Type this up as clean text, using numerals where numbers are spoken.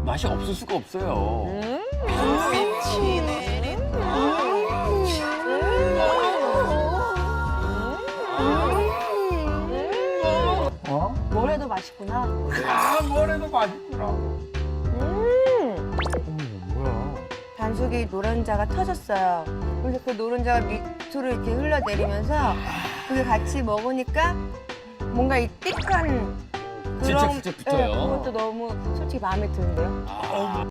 맛이 없을 수가 없어요. 미치네. 어? 뭘 해도 맛있구나. 아, 뭘 해도 맛있구나. 뭐야? 반숙이 노른자가 터졌어요. 그래서 그 노른자가 밑으로 이렇게 흘러내리면서 그게 같이 먹으니까 뭔가 이 띠한 진짜 그런 진짜 붙어요. 그것도 너무 솔직히 마음에 드는데요. 아.